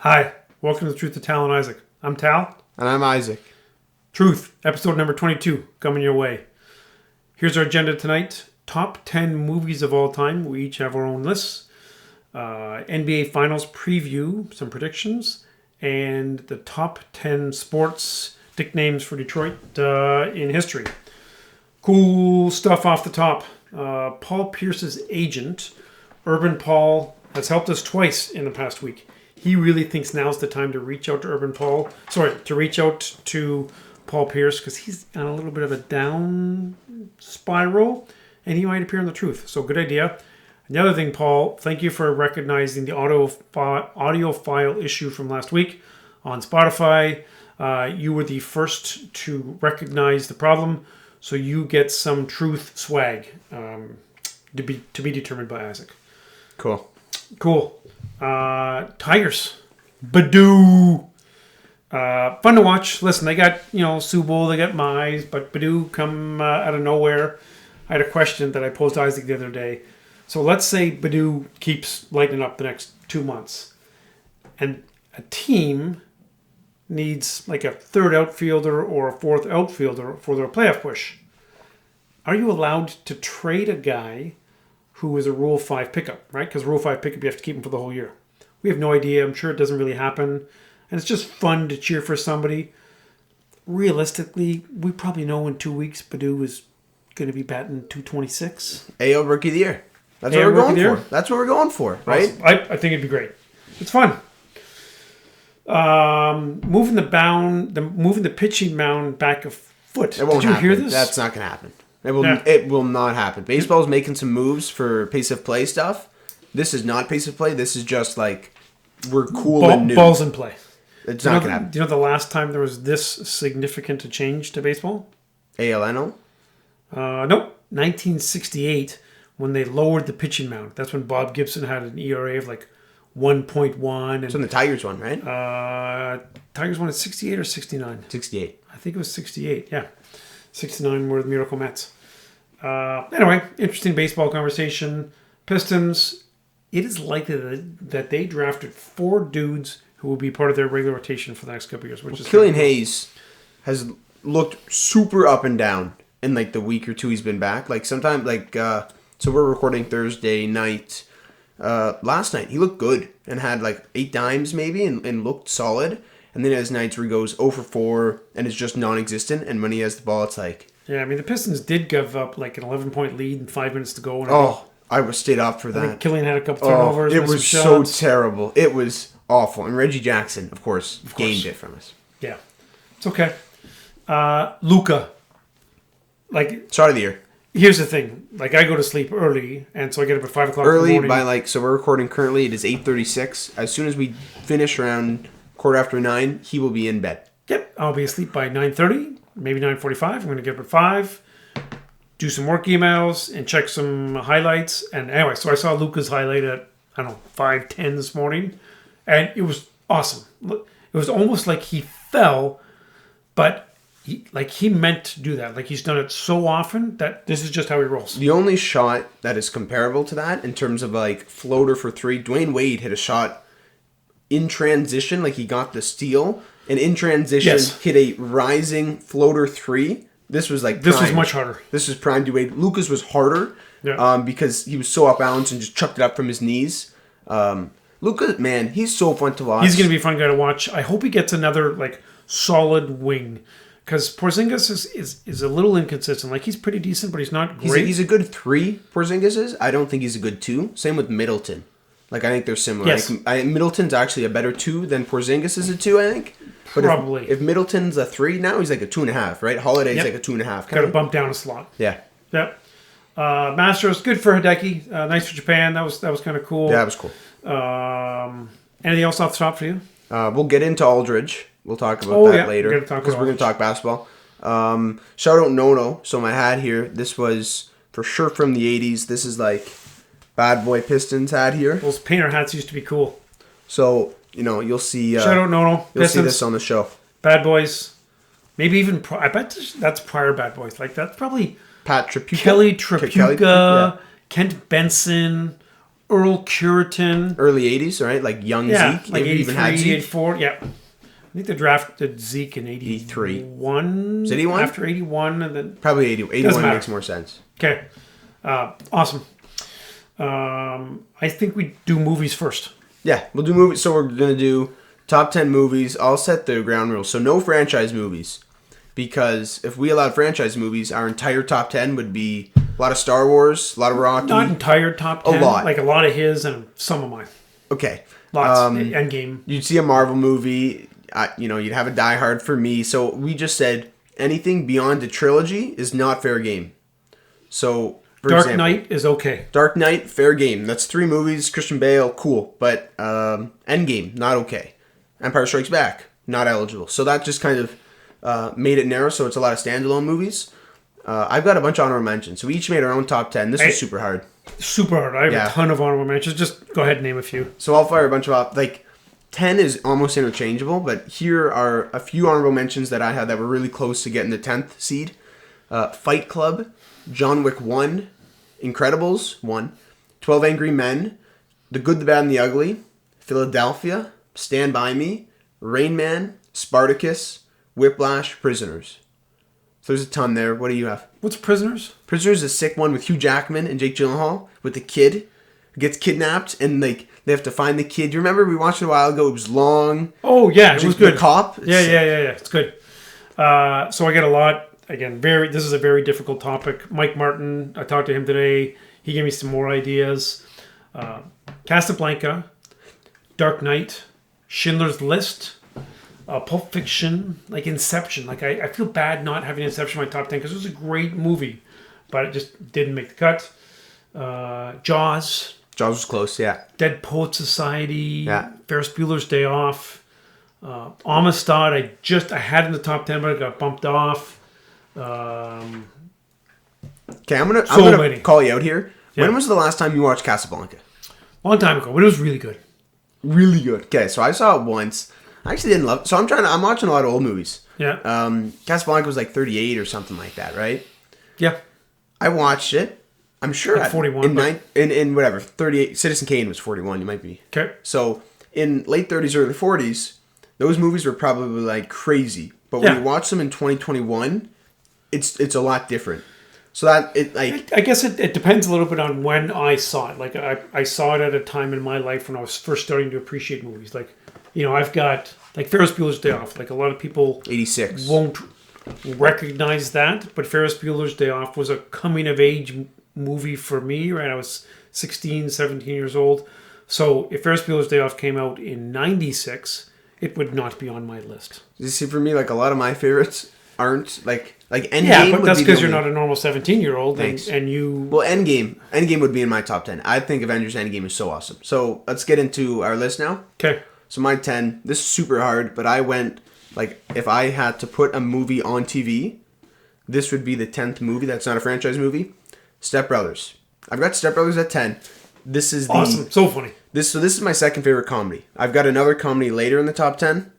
Hi, welcome to the Truth of Tal Isaac. I'm Tal. And I'm Isaac. Truth, episode number 22, coming your way. Here's our agenda tonight. Top 10 movies of all time. We each have our own lists. NBA Finals preview, some predictions, and the top 10 sports nicknames for Detroit in history. Cool stuff off the top. Paul Pierce's agent, Urban Paul, has helped us twice in the past week. He really thinks now's the time to reach out to Paul Pierce because he's on a little bit of a down spiral and he might appear in the truth. So good idea. Another thing, Paul, thank you for recognizing the audio file issue from last week on Spotify. You were the first to recognize the problem, so you get some truth swag to be determined by Isaac. Cool. Tigers. Badoo. Fun to watch. Listen, they got, Subbo, they got Mize, but Badoo come out of nowhere. I had a question that I posed to Isaac the other day. So let's say Badoo keeps lighting up the next 2 months. And a team needs like a third outfielder or a fourth outfielder for their playoff push. Are you allowed to trade a guy who is a Rule 5 pickup, right? Because Rule 5 pickup, you have to keep him for the whole year. We have no idea. I'm sure it doesn't really happen. And it's just fun to cheer for somebody. Realistically, we probably know in 2 weeks Badoo is going to be batting .226. AL Rookie of the Year. That's what we're going for. That's what we're going for, right? Awesome. I think it'd be great. It's fun. Moving the pitching mound back a foot. It won't Did you happen. hear this? That's not going to happen. It will not happen. Baseball's making some moves for pace of play stuff. This is not pace of play. This is just like we're cool and new. Balls in play. It's not going to happen. Do you know the last time there was this significant a change to baseball? ALNO? Nope. 1968 when they lowered the pitching mound. That's when Bob Gibson had an ERA of like 1.1. That's when the Tigers won, right? Tigers won at 68 or 69? 68. I think it was 68, yeah. 69 were the Miracle Mets. Anyway, interesting baseball conversation. Pistons, it is likely that they drafted 4 dudes who will be part of their regular rotation for the next couple of years. Which is Killian Hayes has looked super up and down in like the week or two he's been back. Like sometimes, so we're recording Thursday night. Last night he looked good and had like 8 dimes maybe and looked solid. And then has nights where he goes 0 for 4 and is just non-existent. And when he has the ball, it's like... Yeah, I mean, the Pistons did give up like an 11-point lead and 5 minutes to go. And I was stayed up for that. I think Killian had a couple turnovers. It was so terrible. It was awful. And Reggie Jackson, of course, gained it from us. Yeah. It's okay. Luka. Start of the year. Here's the thing. Like, I go to sleep early, and so I get up at 5 o'clock in the morning. Early so we're recording currently. It is 8:36. As soon as we finish around 9:15, he will be in bed. Yep. I'll be asleep by 9:30, maybe 9:45. I'm going to get up at 5, do some work emails, and check some highlights. And anyway, so I saw Luka's highlight at, 5:10 this morning, and it was awesome. It was almost like he fell, but he meant to do that. Like, he's done it so often that this is just how he rolls. The only shot that is comparable to that in terms of like floater for 3, Dwayne Wade hit a shot in transition, like he got the steal, and in transition hit a rising floater 3. This was like this was much harder. This was prime to Wade. Lucas was harder because he was so off balance and just chucked it up from his knees. Lucas, man, he's so fun to watch. He's going to be a fun guy to watch. I hope he gets another like solid wing. Because Porzingis is a little inconsistent. Like, he's pretty decent, but he's not great. He's a good 3, Porzingis is. I don't think he's a good 2. Same with Middleton. Like, I think they're similar. Yes. Middleton's actually a better 2 than Porzingis is a 2, I think. But probably. If Middleton's a 3 now, he's like a 2.5, right? Holiday's like a 2.5. Got to bump down a slot. Yeah. Yep. Masters, good for Hideki. Nice for Japan. That was kind of cool. Yeah, that was cool. Anything else off the top for you? We'll get into Aldridge. We'll talk about that later. Because we're going to talk basketball. Shout out Nono. So my hat here, this was for sure from the 80s. This is like Bad Boy Pistons hat here. Those painter hats used to be cool. So, you'll see... Shout out Nono. You'll see this on the show. Bad Boys. Maybe even... I bet that's prior Bad Boys. Like, that's probably... Pat Tripucka. Kelly Tripucka. Kent Benson. Earl Curitan. Early 80s, right? Like young Yeah, Zeke. like Maybe 83, even had Zeke. 84. Yeah. I think they drafted Zeke in 81. Was it 81? After 81, and then... Probably 80. 81 matter. makes more sense. Okay. Awesome. I think we do movies first. Yeah, we'll do movies. So we're going to do top 10 movies. I'll set the ground rules. So no franchise movies. Because if we allowed franchise movies, our entire top 10 would be a lot of Star Wars, a lot of Rocky. Not entire top 10. A lot. Like a lot of his and some of mine. Okay. Lots. Endgame. You'd see a Marvel movie. You'd have a Die Hard for me. So we just said anything beyond a trilogy is not fair game. So, for Dark example, Knight is okay. Dark Knight, fair game. That's 3 movies. Christian Bale, cool. But Endgame, not okay. Empire Strikes Back, not eligible. So that just kind of made it narrow. So it's a lot of standalone movies. I've got a bunch of honorable mentions. So we each made our own top 10. This was super hard. Super hard. I have Yeah. a ton of honorable mentions. Just go ahead and name a few. So I'll fire a bunch of 10 is almost interchangeable, but here are a few honorable mentions that I had that were really close to getting the 10th seed. Fight Club, John Wick 1, Incredibles 1, 12 Angry Men, The Good, the Bad, and the Ugly, Philadelphia, Stand By Me, Rain Man, Spartacus, Whiplash, Prisoners. So there's a ton there. What do you have? What's Prisoners? Prisoners is a sick one with Hugh Jackman and Jake Gyllenhaal with the kid who gets kidnapped and they have to find the kid. Do you remember we watched it a while ago? It was long. Oh yeah, it was good. The cop. Yeah. It's good. So I get a lot. Again, this is a very difficult topic. Mike Martin, I talked to him today. He gave me some more ideas. Casablanca, Dark Knight, Schindler's List, Pulp Fiction, like Inception. Like I feel bad not having Inception in my top 10 because it was a great movie, but it just didn't make the cut. Jaws. Jaws was close, yeah. Dead Poet Society. Yeah. Ferris Bueller's Day Off. Amistad. I had in the top 10, but it got bumped off. Okay, I'm gonna call you out here. Yeah. When was the last time you watched Casablanca? Long time ago, but it was really good. Really good. Okay, so I saw it once. I actually didn't love it. So I'm watching a lot of old movies. Yeah. Casablanca was like 38 or something like that, right? Yeah. I watched it. I'm sure Like 41. In whatever, 38. Citizen Kane was 41, you might be. Okay. So in late 30s, early 40s, those movies were probably like crazy. But when you watch them in 2021, it's a lot different. So that I guess it depends a little bit on when I saw it. Like I saw it at a time in my life when I was first starting to appreciate movies. Like, I've got like Ferris Bueller's Day Off. Like a lot of people 86 won't recognize that, but Ferris Bueller's Day Off was a coming of age movie for me. Right, I was 16, 17 years old. So if Ferris Bueller's Day Off came out in 96, it would not be on my list. You see, for me, like a lot of my favorites aren't like Endgame. Yeah, but that's because you're not a normal 17-year-old, and you. Well, Endgame would be in my top 10. I think Avengers Endgame is so awesome. So let's get into our list now. Okay. So my 10. This is super hard, but I went if I had to put a movie on TV, this would be the 10th movie. That's not a franchise movie. Step Brothers. I've got Step Brothers at 10. This is awesome. So funny. This is my second favorite comedy. I've got another comedy later in the top 10.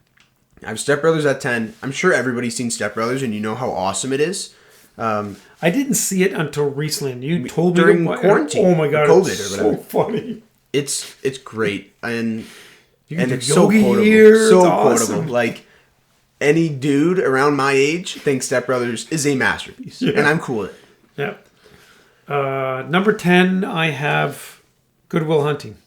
I have Step Brothers at 10. I'm sure everybody's seen Step Brothers and you know how awesome it is. I didn't see it until recently, and you told me during quarantine. Oh my god, COVID it's or whatever. so funny. It's great and it's yogi so quotable. here, So it's quotable. awesome. Like any dude around my age thinks Step Brothers is a masterpiece, and I'm cool with it. Yeah. Number 10, I have Good Will Hunting.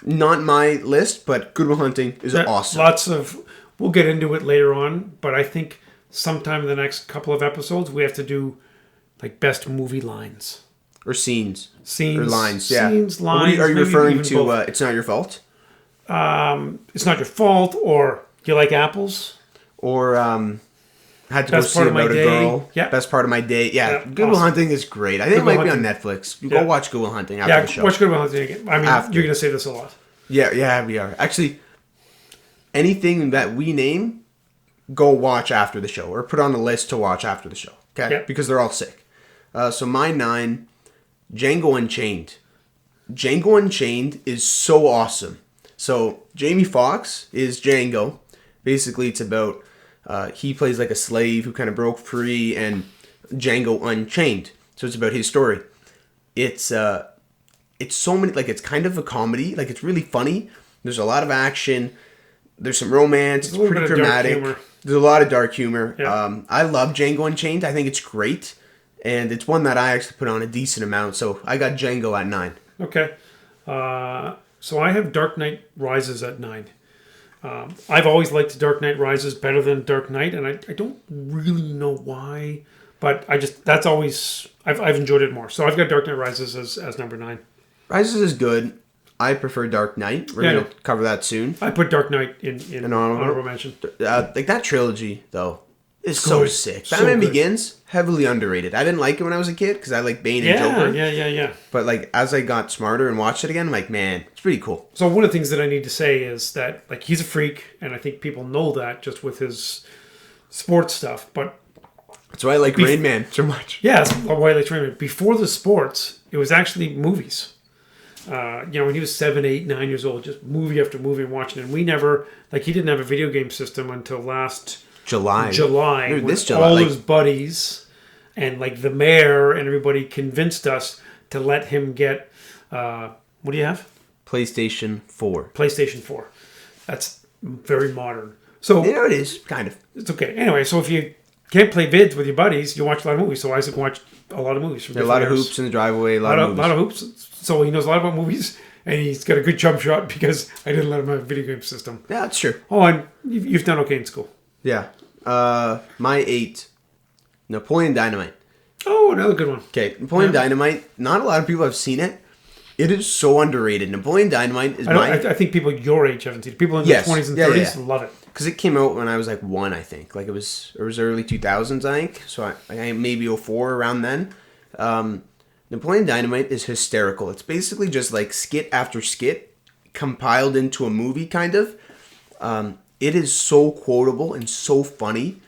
Not my list, but Good Will Hunting is awesome. Lots of. We'll get into it later on, but I think sometime in the next couple of episodes we have to do like best movie lines Or scenes or lines. Yeah. Scenes, lines. Are you maybe referring even to both. It's Not Your Fault? It's Not Your Fault, or Do You Like Apples? Or Had to Best Go Part See of My About a Day. Girl. Yeah. Best Part of My Day. Yeah. Good Will awesome. Hunting is great. I think it might be on Netflix. You go watch Good Will Hunting after the show. Watch Good Will Hunting again. I mean, After. you're going to say this a lot. Yeah, we are. Actually, anything that we name, go watch after the show. Or put on a list to watch after the show. Okay? Yep. Because they're all sick. So my 9, Django Unchained. Django Unchained is so awesome. So Jamie Foxx is Django. Basically, it's about he plays like a slave who kind of broke free, and Django Unchained. So it's about his story. It's it's so many, like, it's kind of a comedy. Like, it's really funny. There's a lot of action. There's some romance. It's pretty dramatic. There's a lot of dark humor. Yeah. I love Django Unchained. I think it's great. And it's one that I actually put on a decent amount. So I got Django at 9. Okay. So I have Dark Knight Rises at 9. I've always liked Dark Knight Rises better than Dark Knight, and I don't really know why, but that's always, I've enjoyed it more. So I've got Dark Knight Rises as number 9. Rises is good. I prefer Dark Knight. We're going to cover that soon. I put Dark Knight in honorable mention. Like that trilogy, though, is so sick. Batman Begins, heavily underrated. I didn't like it when I was a kid because I like Bane and Joker. Yeah. But like as I got smarter and watched it again, I'm like, man, it's pretty cool. So one of the things that I need to say is that like he's a freak, and I think people know that just with his sports stuff. But that's why I like Rain Man so much. Yeah, that's why I like Rain Man. Before the sports, it was actually movies. When he was 7, 8, 9 years old, just movie after movie and watching it. And we never, like, he didn't have a video game system until last July. Dude, when all his buddies and, like, the mayor and everybody convinced us to let him get, what do you have? PlayStation 4. PlayStation 4. That's very modern. So it is, kind of. It's okay. Anyway, so if you can't play vids with your buddies, you watch a lot of movies. So Isaac watched a lot of movies. There are a lot of hoops in the driveway, a lot of hoops. So he knows a lot about movies, and he's got a good jump shot because I didn't let him have a video game system. Yeah, that's true. Oh, and you've done okay in school. Yeah. My 8, Napoleon Dynamite. Oh, another good one. Okay, Napoleon Dynamite. Not a lot of people have seen it. It is so underrated. Napoleon Dynamite is I think people your age haven't seen it. People in their 20s and 30s love it. Because it came out when I was like 1, I think. Like it was early 2000s, I think. So I maybe 04 around then. Napoleon Dynamite is hysterical. It's basically just like skit after skit compiled into a movie, kind of. It is so quotable and so funny.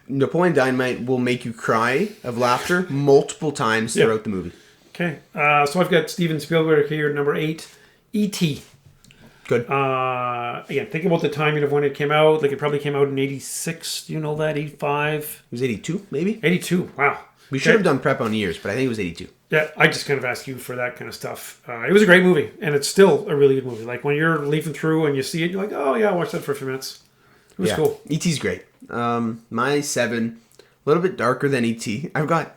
Napoleon Dynamite will make you cry of laughter multiple times throughout the movie. Okay. So I've got Steven Spielberg here, number 8, E.T. Good. Again, think about the timing of when it came out. Like it probably came out in 86. Do you know that? 85? It was 82, maybe? 82. Wow. We should have done prep on years, but I think it was 82. Yeah, I just kind of asked you for that kind of stuff. It was a great movie, and it's still a really good movie. Like, when you're leafing through and you see it, you're like, oh, yeah, I'll watch that for a few minutes. It was cool. E.T.'s great. My 7, a little bit darker than E.T. I've got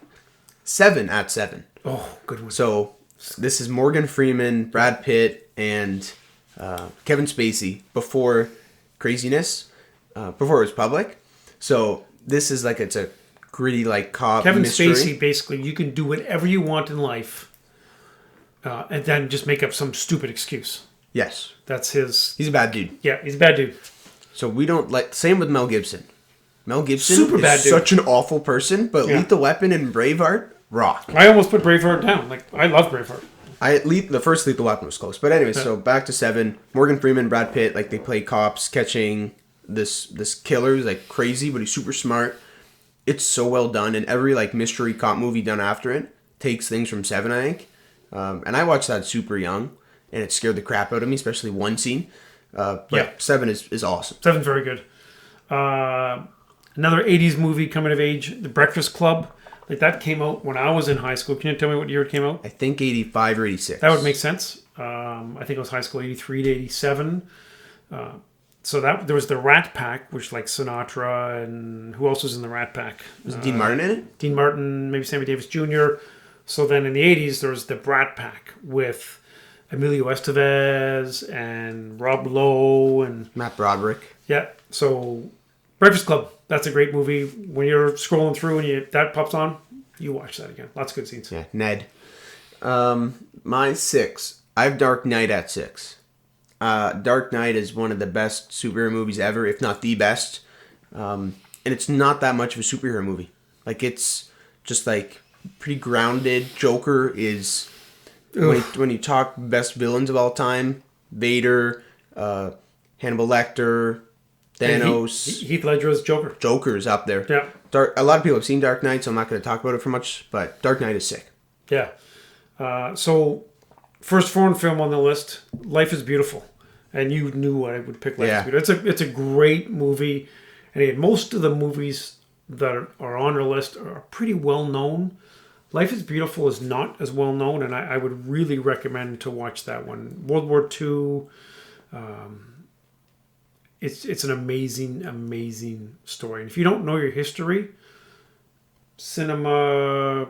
7 at 7. Oh, good one. So, this is Morgan Freeman, Brad Pitt, and Kevin Spacey before Craziness, before it was public. So, this is like, it's a gritty like cop Kevin mystery. Spacey, basically, you can do whatever you want in life, and then just make up some stupid excuse. Yes, that's his. He's a bad dude. Yeah, he's a bad dude. So we don't like. Same with Mel Gibson. Mel Gibson Super bad dude. Such an awful person, but Lethal Weapon and Braveheart rock. I almost put Braveheart down. Like I love Braveheart. The first Lethal Weapon was close, but anyway. So back to 7. Morgan Freeman, Brad Pitt, like they play cops catching this killer. He's like crazy, but he's super smart. It's so well done, and every like mystery cop movie done after it takes things from 7, I think. And I watched that super young, and it scared the crap out of me, especially one scene. But 7 is awesome. 7's very good. Another 80s movie coming of age, The Breakfast Club. Like that came out when I was in high school. Can you tell me what year it came out? I think 85 or 86. That would make sense. I think it was high school, 83 to 87. So there was the Rat Pack, which like Sinatra and who else was in the Rat Pack? Was Dean Martin in it? Dean Martin, maybe Sammy Davis Jr. So then in the 80s, there was the Brat Pack with Emilio Estevez and Rob Lowe and Matt Broderick. Yeah. So Breakfast Club, that's a great movie. When you're scrolling through and that pops on, you watch that again. Lots of good scenes. Yeah, Ned. My 6. I have Dark Knight at 6. Dark Knight is one of the best superhero movies ever, if not the best. And it's not that much of a superhero movie. Like, it's just, like, pretty grounded. Joker is, when you talk best villains of all time, Vader, Hannibal Lecter, Thanos. Heath Ledger's Joker. Joker's up there. Yeah. A lot of people have seen Dark Knight, so I'm not going to talk about it for much, but Dark Knight is sick. Yeah. So, first foreign film on the list, Life is Beautiful. And you knew I would pick Life is Beautiful. It's a great movie. And again, most of the movies that are on our list are pretty well known. Life is Beautiful is not as well known, and I would really recommend to watch that one. World War II. It's an amazing story. And if you don't know your history, cinematic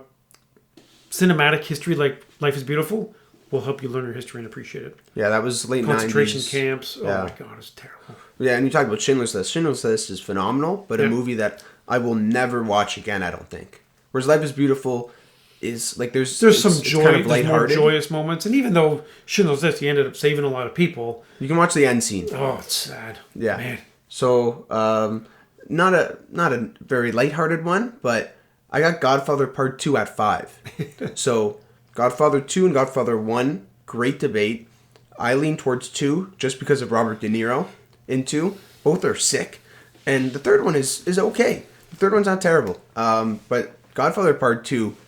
history like Life is Beautiful will help you learn your history and appreciate it. Yeah, that was late 90s. Concentration camps. Oh my God, it's terrible. Yeah, and you talk about Schindler's List. Schindler's List is phenomenal, but a movie that I will never watch again, I don't think. Whereas Life is Beautiful is like there's some joy, kind of there's more joyous moments, and even though Schindler's List, he ended up saving a lot of people. You can watch the end scene. Oh, it's sad. Yeah. Man. So not a very lighthearted one, but I got Godfather Part 2 at 5. So Godfather 2 and Godfather 1, great debate. I lean towards 2 just because of Robert De Niro in 2. Both are sick, and the third one is okay. The third one's not terrible. But Godfather Part 2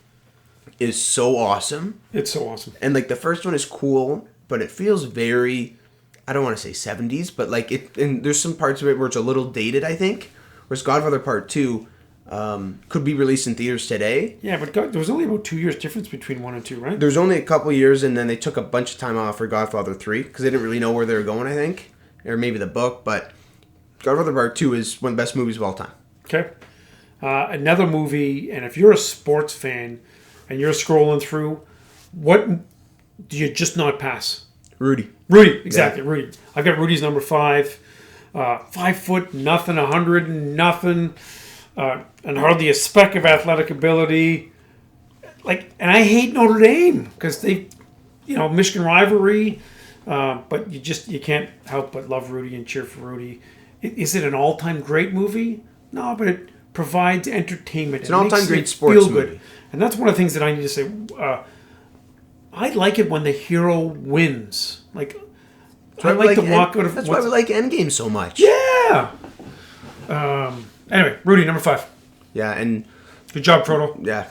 is so awesome. It's so awesome. And like the first one is cool, but it feels very, I don't want to say 70s, but like it, and there's some parts of it where it's a little dated, I think. Whereas Godfather Part 2 could be released in theaters today. Yeah, but there was only about 2 years difference between 1 and 2, right? There's only a couple years, and then they took a bunch of time off for Godfather 3 because they didn't really know where they were going, I think. Or maybe the book, but Godfather Part 2 is one of the best movies of all time. Okay. Another movie, and if you're a sports fan and you're scrolling through, what do you just not pass? Rudy, exactly, yeah. Rudy. I've got Rudy's number 5. 5 foot, nothing, 100 and nothing, and hardly a speck of athletic ability. And I hate Notre Dame because they, Michigan rivalry, but you can't help but love Rudy and cheer for Rudy. Is it an all-time great movie? No, but it provides entertainment. It's an all-time great sports movie. And that's one of the things that I need to say. I like it when the hero wins. I like to walk out of... That's why we like Endgame so much. Yeah! Anyway, Rudy, number 5. Yeah, and... Good job, Proto. Yeah.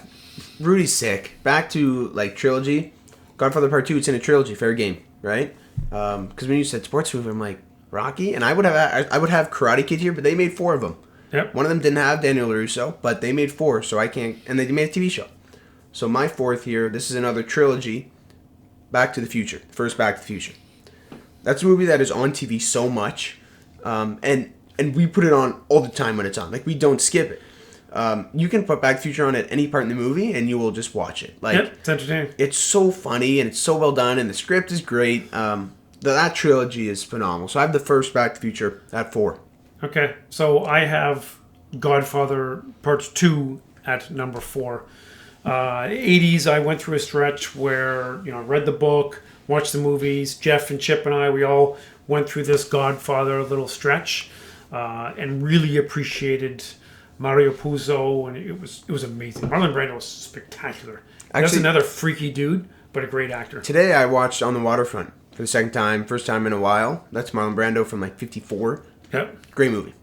Rudy's sick. Back to, trilogy. Godfather Part 2, it's in a trilogy. Fair game, right? Because when you said sports movie, I'm like, Rocky? And I would have Karate Kid here, but they made 4 of them. Yep. One of them didn't have Daniel LaRusso, but they made 4, so I can't... And they made a TV show. So my 4th here, this is another trilogy. Back to the Future. First Back to the Future. That's a movie that is on TV so much. And we put it on all the time when it's on. We don't skip it. You can put Back to the Future on at any part in the movie, and you will just watch it. It's entertaining. It's so funny, and it's so well done, and the script is great. That trilogy is phenomenal. So I have the first Back to the Future at 4. Okay, so I have Godfather Part 2 at number 4. 80s, I went through a stretch where, I read the book, watched the movies. Jeff and Chip and I, we all went through this Godfather little stretch and really appreciated Mario Puzo, and it was amazing. Marlon Brando was spectacular. That's another freaky dude, but a great actor. Today I watched On the Waterfront for the second time, first time in a while. That's Marlon Brando from 54. Yep. Great movie.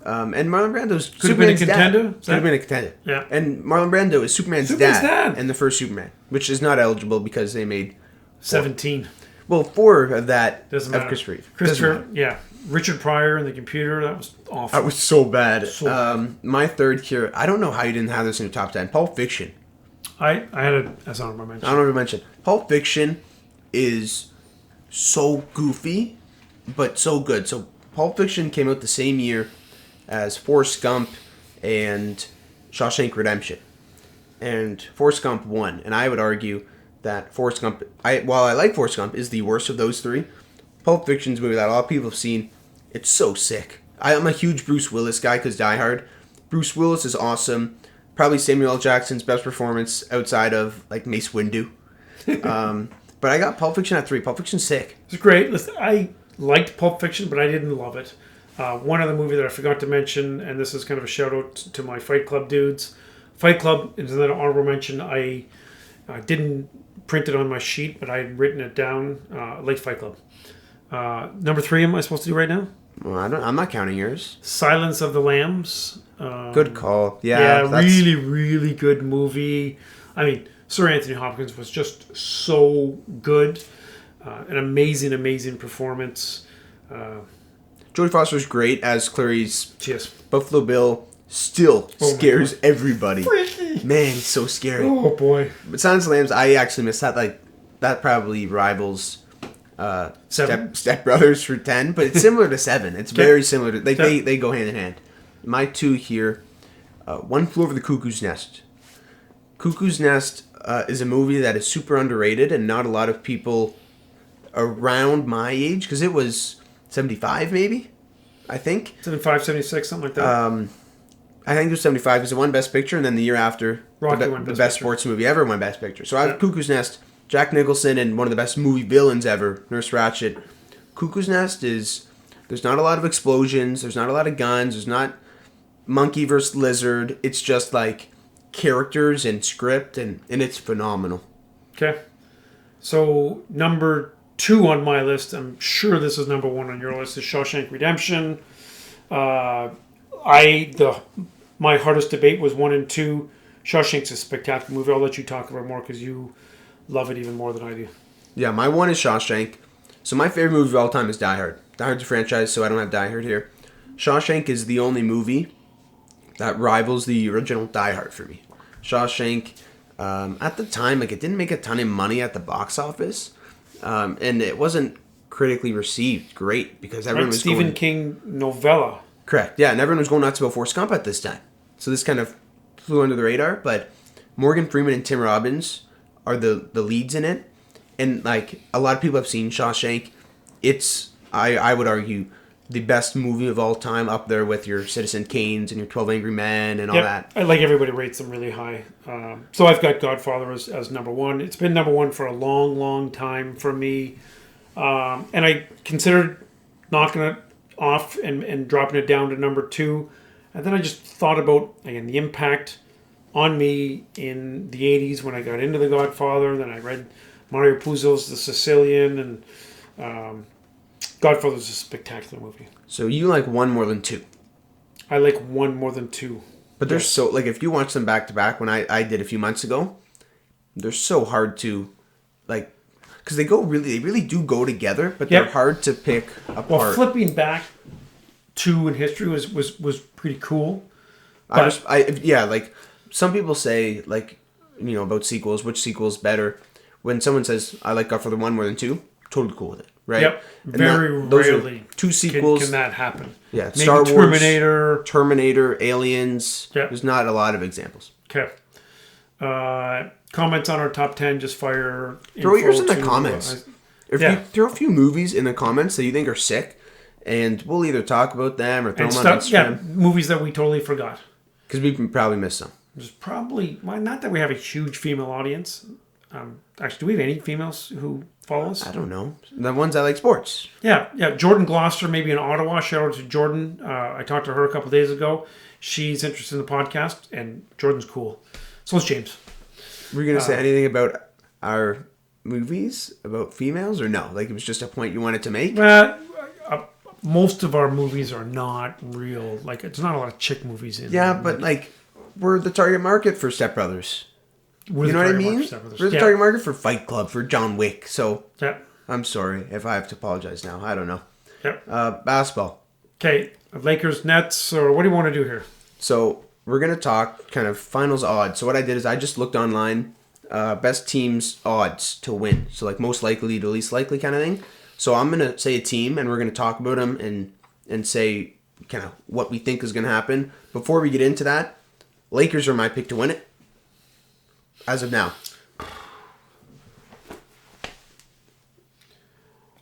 And Marlon Brando's Could have been a contender. Could have been a contender. Yeah. And Marlon Brando is Superman's dad in the first Superman, which is not eligible because they made 17. Well, 4 of that doesn't have matter. Christopher, yeah. Richard Pryor in the computer, that was awful. That was so bad. bad. My 3rd here, I don't know how you didn't have this in your top 10. Pulp Fiction. I had it as honorable mention. Honorable mention. Pulp Fiction is so goofy, but so good. So Pulp Fiction came out the same year as Forrest Gump and Shawshank Redemption. And Forrest Gump won. And I would argue that Forrest Gump, while I like Forrest Gump, is the worst of those 3. Pulp Fiction's a movie that a lot of people have seen. It's so sick. I'm a huge Bruce Willis guy because Die Hard. Bruce Willis is awesome. Probably Samuel L. Jackson's best performance outside of Mace Windu. But I got Pulp Fiction at 3. Pulp Fiction's sick. It's great. Listen, I liked Pulp Fiction, but I didn't love it. One other movie that I forgot to mention, and this is kind of a shout out to my Fight Club dudes. Fight Club is another honorable mention. I didn't print it on my sheet, but I had written it down. Like Fight Club. Number 3, am I supposed to do right now? Well, I'm not counting yours. Silence of the Lambs. Good call. Yeah, really, really good movie. I mean, Sir Anthony Hopkins was just so good. An amazing, amazing performance. Jodie Foster's great as Clarice. She is. Buffalo Bill still Oh my scares God. everybody. Freaky. Man, he's so scary. Oh boy. But Silence of the Lambs, I actually missed that. Like, that probably rivals 7. Step Brothers for 10, but it's similar to 7. It's very similar to, like, they go hand in hand. My 2 here, One Flew Over the Cuckoo's Nest. Cuckoo's Nest is a movie that is super underrated, and not a lot of people around my age, because it was 75 maybe, I think. 75, 76, something like that. I think it was 75 because it won Best Picture, and then the year after, Rocky won the Best best Picture. sports movie ever won Best Picture. So I have Cuckoo's Nest, Jack Nicholson, and one of the best movie villains ever, Nurse Ratched. Cuckoo's Nest there's not a lot of explosions, there's not a lot of guns, there's not monkey versus lizard. It's just like characters and script, and it's phenomenal. Okay. So number 2 on my list, I'm sure this is number 1 on your list, is Shawshank Redemption. My hardest debate was 1 and 2. Shawshank's a spectacular movie. I'll let you talk about it more because you love it even more than I do. Yeah, my 1 is Shawshank. So my favorite movie of all time is Die Hard. Die Hard's a franchise, so I don't have Die Hard here. Shawshank is the only movie that rivals the original Die Hard for me. Shawshank, at the time, like, it didn't make a ton of money at the box office, and it wasn't critically received great because everyone was Stephen going... King novella. Correct, yeah, and everyone was going nuts about Forrest Gump at this time. So this kind of flew under the radar, but Morgan Freeman and Tim Robbins are the leads in it, and, like, a lot of people have seen Shawshank. It's, I would argue, the best movie of all time, up there with your Citizen Kane's and your 12 Angry Men and all that. I like everybody rates them really high. So I've got Godfather as number 1. It's been number 1 for a long, long time for me. And I considered knocking it off and dropping it down to number 2. And then I just thought about, again, the impact on me in the 80s when I got into The Godfather. Then I read Mario Puzo's The Sicilian, and Godfather's a spectacular movie. So you like 1 more than 2. I like 1 more than 2. But they're so, like, if you watch them back to back, when I did a few months ago, they're so hard to, like, because they really do go together, but they're hard to pick apart. Well, flipping back 2 in history was pretty cool. Like, some people say, like, you know, about sequels, which sequel's better. When someone says, I like Godfather 1 more than 2, totally cool with it, right? Yep. And Very rarely 2 sequels. can that happen. Yeah, Maybe Star Wars, Terminator, Aliens. Yep. There's not a lot of examples. Okay. Comments on our top 10, just fire. Throw yours in the to, comments. You throw a few movies in the comments that you think are sick, and we'll either talk about them or throw them on Instagram. Yeah, movies that we totally forgot. Because we can probably miss some. There's probably, not that we have a huge female audience. Actually, do we have any females who follow us? I don't know. The ones that like sports. Yeah. Jordan Gloucester, maybe in Ottawa. Shout out to Jordan. I talked to her a couple days ago. She's interested in the podcast, and Jordan's cool. So is James. Were you going to say anything about our movies, about females, or no? Like, it was just a point you wanted to make? Most of our movies are not real. Like, it's not a lot of chick movies in Yeah, them. but, like, we're the target market for Step Brothers. You know what I mean? We're the target market for Fight Club, for John Wick. So, I'm sorry if I have to apologize now. I don't know. Basketball. Okay, Lakers, Nets, or what do you want to do here? So, we're going to talk kind of finals odds. So, what I did is I just looked online, best teams odds to win. So, like, most likely to least likely kind of thing. So, I'm going to say a team, and we're going to talk about them and say kind of what we think is going to happen. Before we get into that, Lakers are my pick to win it. As of now.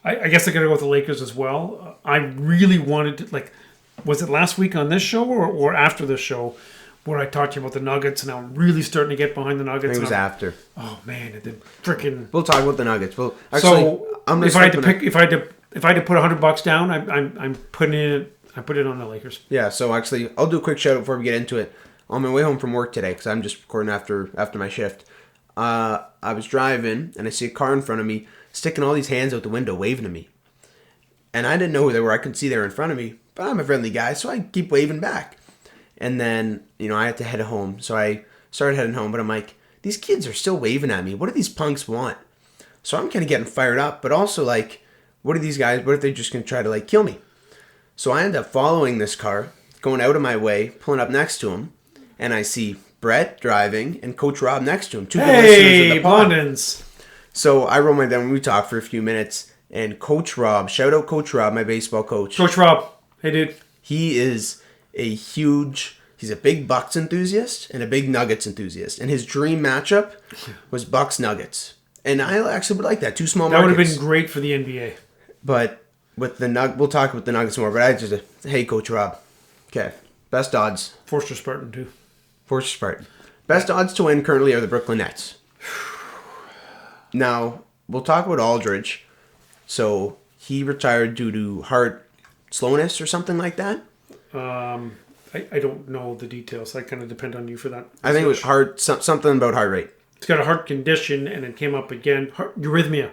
I guess I got to go with the Lakers as well. I really wanted to, like, was it last week on this show or after this show where I talked to you about the Nuggets, and I'm really starting to get behind the Nuggets? I think it was after. Oh man, it did freaking. We'll talk about the Nuggets. Well, actually, so if I had to put $100 down, I'm putting it. I put it on the Lakers. Yeah. So actually, I'll do a quick shout out before we get into it. On my way home from work today, because I'm just recording after my shift, I was driving, and I see a car in front of me sticking all these hands out the window, waving to me. And I didn't know who they were. I could see they were in front of me, but I'm a friendly guy, so I keep waving back. And then, I had to head home, so I started heading home, but I'm like, these kids are still waving at me. What do these punks want? So I'm kind of getting fired up, but also, like, what are these guys? What if they're just going to try to, like, kill me? So I end up following this car going out of my way, pulling up next to him, and I see Brett driving and Coach Rob next to him. Two good listeners of the pod. Blondins. So I roll my down. We talked for a few minutes, and Coach Rob, shout out Coach Rob, my baseball coach. Coach Rob. Hey, dude. He is he's a big Bucks enthusiast and a big Nuggets enthusiast. And his dream matchup was Bucks Nuggets. And I actually would like that. Two small markets. That would have been great for the NBA. But with we'll talk about the Nuggets more. But I just, hey, Coach Rob. Okay. Best odds. Forster Spartan, too. Forster Spartan. Best odds to win currently are the Brooklyn Nets. Now, we'll talk about Aldridge. So, he retired due to heart slowness or something like that. I don't know the details. I kind of depend on you for that. I think it was something about heart rate. It's got a heart condition, and it came up again. Arrhythmia.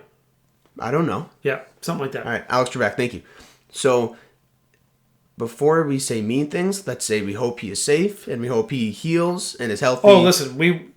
I don't know. Yeah, something like that. All right, Alex Trebek, thank you. So, before we say mean things, let's say we hope he is safe, and we hope he heals and is healthy. Oh, listen,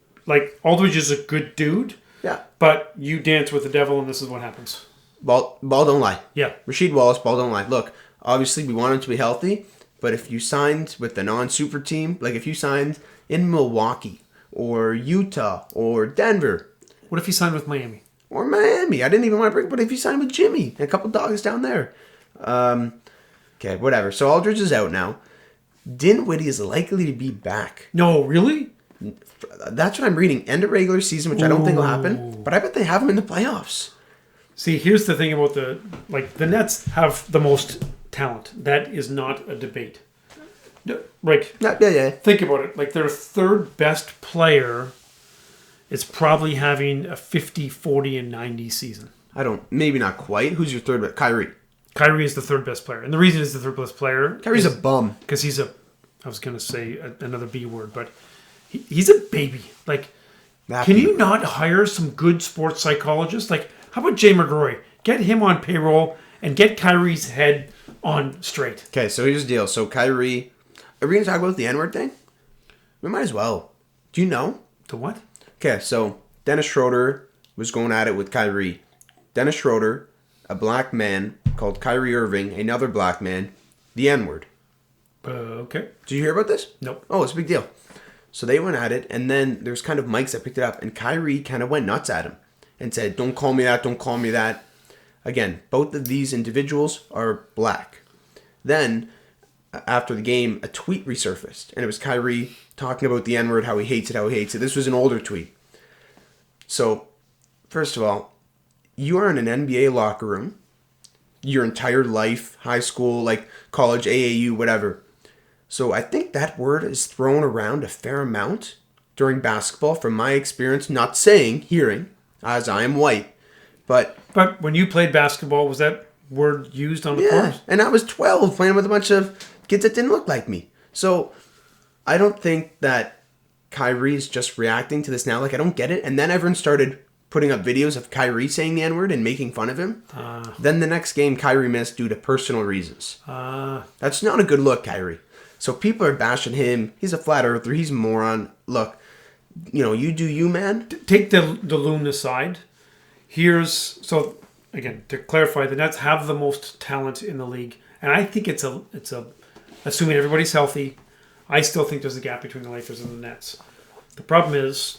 Aldridge is a good dude. Yeah. But you dance with the devil, and this is what happens. Ball don't lie. Yeah. Rasheed Wallace, ball don't lie. Look, obviously we want him to be healthy, but if you signed with the non-super team, like if you signed in Milwaukee or Utah or Denver. What if he signed with Miami? Or Miami. I didn't even want to bring, but if you signed with Jimmy and a couple dogs down there. Okay, whatever. So Aldridge is out now. Dinwiddie is likely to be back. No, really? That's what I'm reading. End of regular season, which I don't think will happen, but I bet they have him in the playoffs. See, here's the thing about the Nets have the most talent. That is not a debate. Like, Yeah. think about it. Like, their third best player is probably having a 50, 40, and 90 season. Maybe not quite. Who's your third? Kyrie. Kyrie is the third best player. And the reason he's the third best player... Kyrie's a bum. Because he's I was going to say another B word, but he's a baby. Like, can you not hire some good sports psychologists? Like, how about Jay McGrory? Get him on payroll and get Kyrie's head on straight. Okay, so here's the deal. So Kyrie... Are we going to talk about the N-word thing? We might as well. Do you know? The what? Okay, so Dennis Schroeder was going at it with Kyrie. Dennis Schroeder, a black man, called Kyrie Irving, another black man, the N-word. Okay. Did you hear about this? Nope. Oh, it's a big deal. So they went at it, and then there's kind of mics that picked it up, and Kyrie kind of went nuts at him and said, don't call me that, don't call me that. Again, both of these individuals are black. Then, after the game, a tweet resurfaced, and it was Kyrie talking about the N-word, how he hates it. This was an older tweet. So, first of all, you are in an NBA locker room, your entire life, high school, like college, AAU, whatever. So I think that word is thrown around a fair amount during basketball, from my experience, not saying, hearing, as I am white, but... But when you played basketball, was that word used on the court? And I was 12 playing with a bunch of kids that didn't look like me. So I don't think that Kyrie is just reacting to this now. Like, I don't get it. And then everyone started putting up videos of Kyrie saying the N-word and making fun of him. Then the next game, Kyrie missed due to personal reasons. That's not a good look, Kyrie. So people are bashing him. He's a flat earther. He's a moron. Look, you do you, man. Take the loon aside. So again, to clarify, the Nets have the most talent in the league, and I think it's a assuming everybody's healthy. I still think there's a gap between the Lakers and the Nets. The problem is,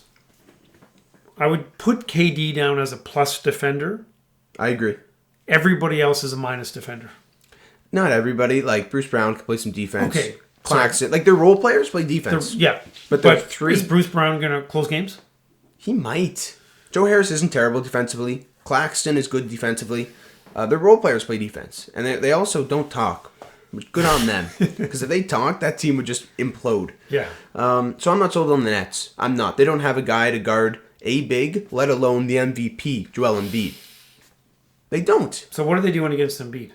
I would put KD down as a plus defender. I agree. Everybody else is a minus defender. Not everybody. Like, Bruce Brown can play some defense. Okay. Claxton. Like, their role players play defense. But three. Is Bruce Brown going to close games? He might. Joe Harris isn't terrible defensively. Claxton is good defensively. Their role players play defense. And they also don't talk. Good on them. Because if they talk, that team would just implode. Yeah. So I'm not sold on the Nets. I'm not. They don't have a guy to guard a big, let alone the MVP, Joel Embiid. They don't. So what are they doing against Embiid?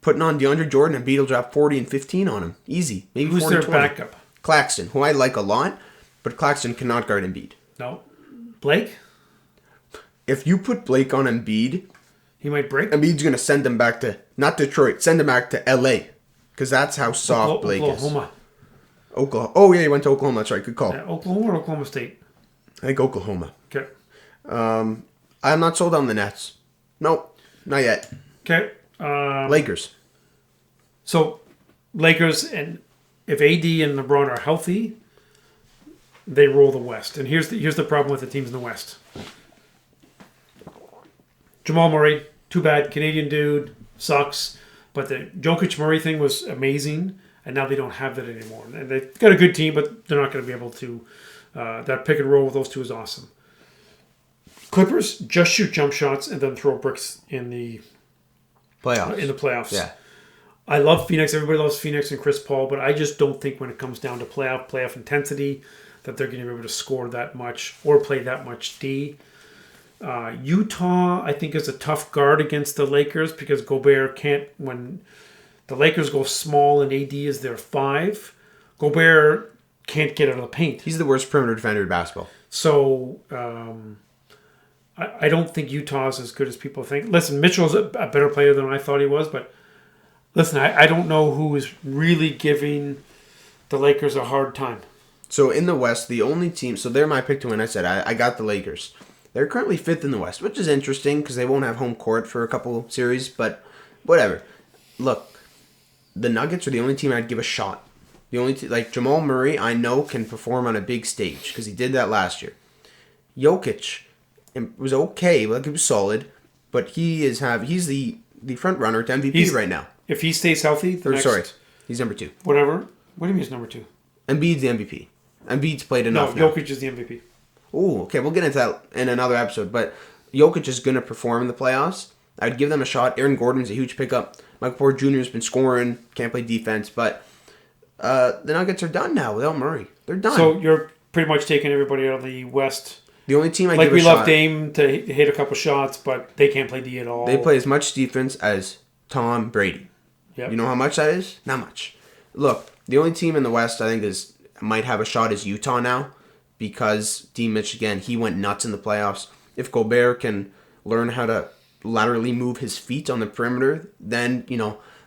Putting on DeAndre Jordan, and Embiid will drop 40 and 15 on him. Easy. Maybe Who's 40, their 20. backup? Claxton, who I like a lot, but Claxton cannot guard Embiid. No. Blake? If you put Blake on Embiid, he might break. Embiid's going to send him back to, not Detroit, send him back to LA. Because that's how soft Blake is. Oklahoma. Oh, yeah, he went to Oklahoma. That's right. Good call. Yeah, Oklahoma or Oklahoma State? I think Oklahoma. Okay. I'm not sold on the Nets. Nope. Not yet. Okay. Lakers. So, Lakers, and if AD and LeBron are healthy, they roll the West. And here's the problem with the teams in the West. Jamal Murray, too bad, Canadian dude, sucks. But the Jokic Murray thing was amazing, and now they don't have that anymore. And they've got a good team, but they're not going to be able to. That pick and roll with those two is awesome. Clippers just shoot jump shots and then throw bricks in the playoffs. Yeah. I love Phoenix. Everybody loves Phoenix and Chris Paul, but I just don't think when it comes down to playoff intensity that they're going to be able to score that much or play that much D. Utah, I think, is a tough guard against the Lakers because Gobert can't. When the Lakers go small and AD is their 5, Gobert can't get out of the paint. He's the worst perimeter defender in basketball. So I don't think Utah's as good as people think. Listen, Mitchell's a better player than I thought he was, but listen, I don't know who is really giving the Lakers a hard time. So in the West, the only team... So they're my pick to win. I said I got the Lakers. They're currently 5th in the West, which is interesting because they won't have home court for a couple series, but whatever. Look, the Nuggets are the only team I'd give a shot. The only like Jamal Murray, I know can perform on a big stage because he did that last year. Jokic was okay, like he was solid, but he's the front runner to MVP right now. If he stays healthy, he's number 2. Whatever. What do you mean he's number 2? Embiid's the MVP. Embiid's played enough. No, Jokic is the MVP. Oh, okay. We'll get into that in another episode. But Jokic is going to perform in the playoffs. I'd give them a shot. Aaron Gordon's a huge pickup. Michael Porter Jr. has been scoring. Can't play defense. But the Nuggets are done now without Murray. They're done. So you're pretty much taking everybody out of the West. The only team I give a shot. Like we love Dame to hit a couple shots, but they can't play D at all. They play as much defense as Tom Brady. Yep. You know how much that is? Not much. Look, the only team in the West I think might have a shot is Utah now. Because D. Mitch, again, he went nuts in the playoffs. If Gobert can learn how to laterally move his feet on the perimeter, then,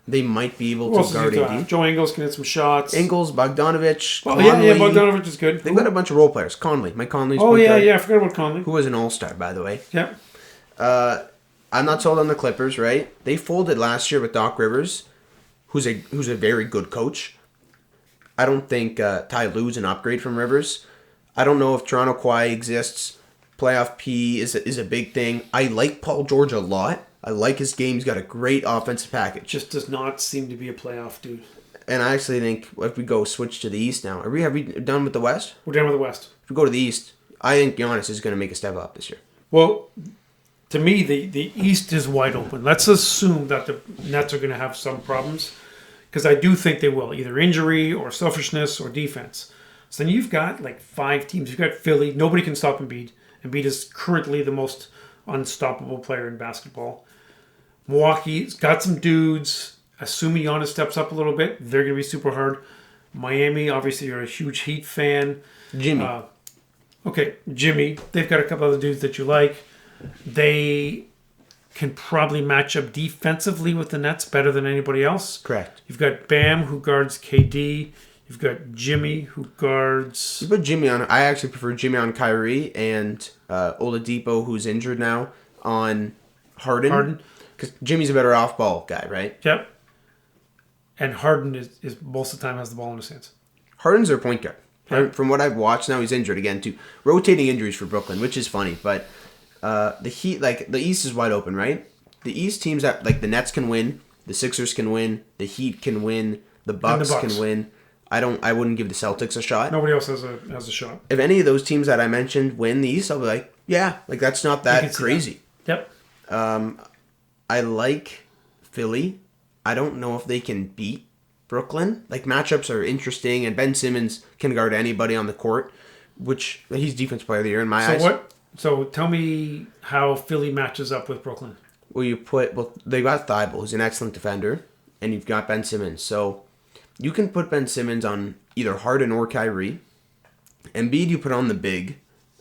they might be able to guard AD. Joe Ingles can hit some shots. Ingles, Bogdanovich, Conley. Yeah, Bogdanovich is good. They've got a bunch of role players. Mike Conley's I forgot about Conley. Who was an all-star, by the way. Yeah. I'm not sold on the Clippers, right? They folded last year with Doc Rivers, who's a very good coach. I don't think Ty Lue's an upgrade from Rivers. I don't know if Toronto Kawhi exists. Playoff P is a big thing. I like Paul George a lot. I like his game. He's got a great offensive package. Just does not seem to be a playoff dude. And I actually think if we go switch to the East now, have we done with the West? We're done with the West. If we go to the East, I think Giannis is going to make a step up this year. Well, to me, the East is wide open. Let's assume that the Nets are going to have some problems because I do think they will, either injury or selfishness or defense. So then you've got like 5 teams. You've got Philly. Nobody can stop Embiid. Embiid is currently the most unstoppable player in basketball. Milwaukee's got some dudes. Assuming Giannis steps up a little bit, they're going to be super hard. Miami, obviously, you're a huge Heat fan. Jimmy. Jimmy. They've got a couple other dudes that you like. They can probably match up defensively with the Nets better than anybody else. Correct. You've got Bam, who guards KD. You've got Jimmy, who guards... You put Jimmy on... I actually prefer Jimmy on Kyrie and Oladipo, who's injured now, on Harden. Because Jimmy's a better off-ball guy, right? Yep. And Harden is most of the time has the ball in his hands. Harden's their point guard. Yep. From what I've watched now, he's injured again, too. Rotating injuries for Brooklyn, which is funny. But the Heat, the East is wide open, right? The East teams that, the Nets can win. The Sixers can win. The Heat can win. The Bucks can win. I wouldn't give the Celtics a shot. Nobody else has a shot. If any of those teams that I mentioned win the East, I'll be like, yeah, that's not that crazy. That. Yep. I like Philly. I don't know if they can beat Brooklyn. Matchups are interesting, and Ben Simmons can guard anybody on the court, which he's Defense Player of the Year in my eyes. So tell me how Philly matches up with Brooklyn. Well, they got Thibault, who's an excellent defender, and you've got Ben Simmons. So you can put Ben Simmons on either Harden or Kyrie. Embiid, you put on the big.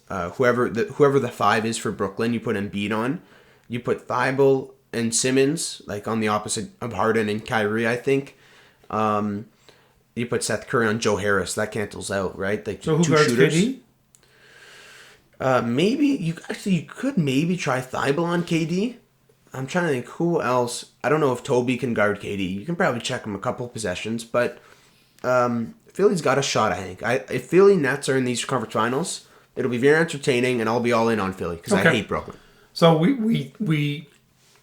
Whoever the 5 is for Brooklyn, you put Embiid on. You put Thibault and Simmons, on the opposite of Harden and Kyrie, I think. You put Seth Curry on Joe Harris. That cancels out, right? So who guards KD? Maybe you could maybe try Thibault on KD. I'm trying to think who else. I don't know if Toby can guard KD. You can probably check him a couple possessions, but Philly's got a shot, I think. If Philly Nets are in these conference finals, it'll be very entertaining, and I'll be all in on Philly because I hate Brooklyn. So we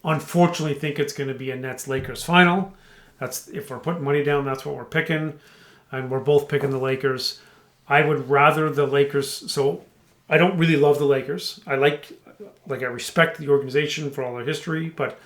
unfortunately think it's going to be a Nets-Lakers final. That's if we're putting money down, that's what we're picking. And we're both picking the Lakers. I would rather the Lakers. So I don't really love the Lakers. I I respect the organization for all their history, but